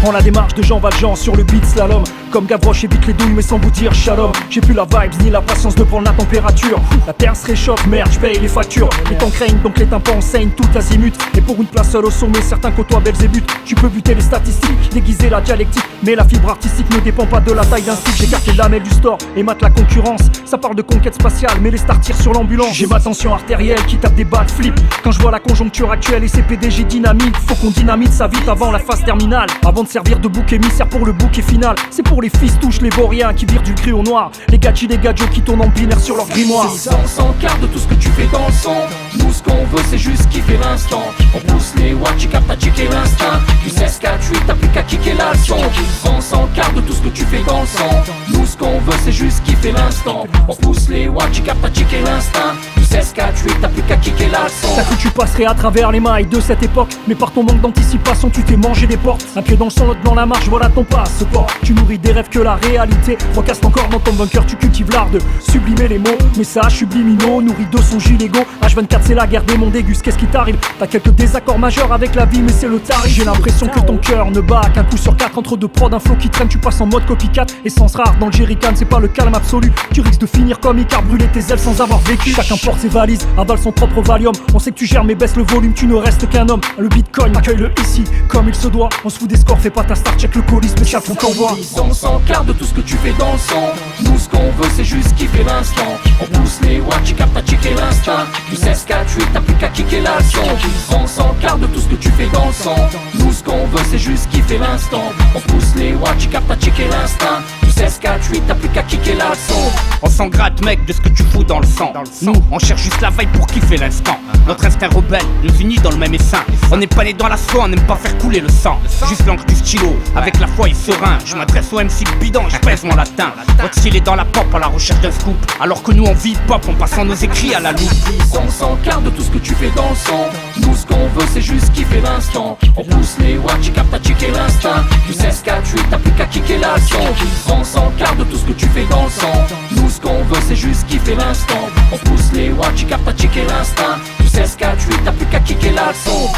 Prends la démarche de Jean Valjean sur le beat slalom. Comme Gavroche évite les douilles mais sans vous dire shalom. J'ai plus la vibes ni la patience de prendre la température. La terre se réchauffe, merde, j'paye les factures. Les temps craignent donc les tympans saignent tout azimut. Et pour une place seule au sommet, certains côtoient Belzébuth. Tu peux buter les statistiques, déguiser la dialectique, mais la fibre artistique ne dépend pas de la taille d'un site. J'écarte les lamelles du store et mate la concurrence. Ça parle de conquête spatiale mais les stars tirent sur l'ambulance. J'ai ma tension artérielle qui tape des backflips quand je vois la conjoncture actuelle et ses PDG dynamiques. Faut qu'on dynamite ça vite avant la phase terminale, avant de servir de bouc émissaire pour le bouquet final. C'est pour les fistouches, les vauriens qui virent du gris au noir, les gadgets, les gadgets qui tournent en binaire sur leur grimoire. On s'en garde de tout ce que tu fais dans le son. Nous ce qu'on veut c'est juste kiffer l'instant. On pousse les watts, tu captes, t'as checké l'instinct. Du 16-4-8, t'as plus qu'à kicker la leçon. On s'en garde de tout ce que tu fais dans le son. Nous ce qu'on veut c'est juste kiffer l'instant. On pousse les watts, tu captes, t'as checké l'instinct. Du 16-4-8, t'as plus qu'à kicker la leçon. T'as cru que tu passerais à travers les mailles de cette époque, mais par ton manque d'anticipation tu t'es mangé des portes. Un pied dans le sang, l'autre dans la marche, voilà ton passeport. Tu nourris des rêves que la réalité recaste encore dans ton bunker. Tu cultives l'art de sublimer les mots, messages subliminaux nourris de songes illégaux. H24 c'est la guerre des mondes aigus, qu'est-ce qui t'arrive? T'as quelques désaccords majeurs avec la vie mais c'est le tarif. J'ai l'impression que ton cœur ne bat qu'un coup sur quatre. Entre deux prods, un flow qui traîne, tu passes en mode copycat. Essence rare dans le jerrycan, c'est pas le calme absolu. Tu risques de finir comme Icar, brûler tes ailes sans avoir vécu. Chacun porte ses valises, avale son propre Valium. On sait que tu gères mais baisse le volume, tu ne restes qu'un homme. Le Bitcoin accueille-le ici comme il se doit. On se fout des scores, fais pas ta star, check le colis, spécial faut qu'on voit. On s'en garde de tout ce que tu fais dans le son. Nous ce qu'on veut c'est juste kiffer l'instant. On pousse les watts, tu captes, t'as checké l'instinct. Du 16-4-8, t'as plus qu'à kicker la leçon. On s'en garde de tout ce que tu fais dans le son. Nous ce qu'on veut c'est juste kiffer l'instant. On pousse les watts, tu captes, t'as checké l'instinct. Du 16-4-8, t'as plus qu'à kicker la leçon. On s'en gratte mec de ce que tu fous dans le sang. Nous on cherche juste la vibe pour kiffer l'instant. Notre instinct rebelle nous unit dans le même essaim. On n'est pas né dans la soie, on n'aime pas faire couler le sang. Juste l'encre du stylo, avec la foi et serein. Je m'adresse au MC bidon, je pèse mon latin. Votre style est dans la pop à la recherche d'un scoop, alors que nous on vit pop en passant nos écrits à la loupe. On s'en garde de tout ce que tu fais dans le son. Nous ce qu'on veut c'est juste kiffer l'instant. On pousse les watts, tu captes, t'as checké l'instinct. Du 16-4-8, t'as plus qu'à kicker la leçon. On s'en garde de tout ce que tu fais dans le son. Nous ce qu'on veut c'est juste kiffer l'instant. On pousse les watts, tu captes, t'as checké l'instinct. Du 16-4-8, t'as plus qu'à kicker la leçon.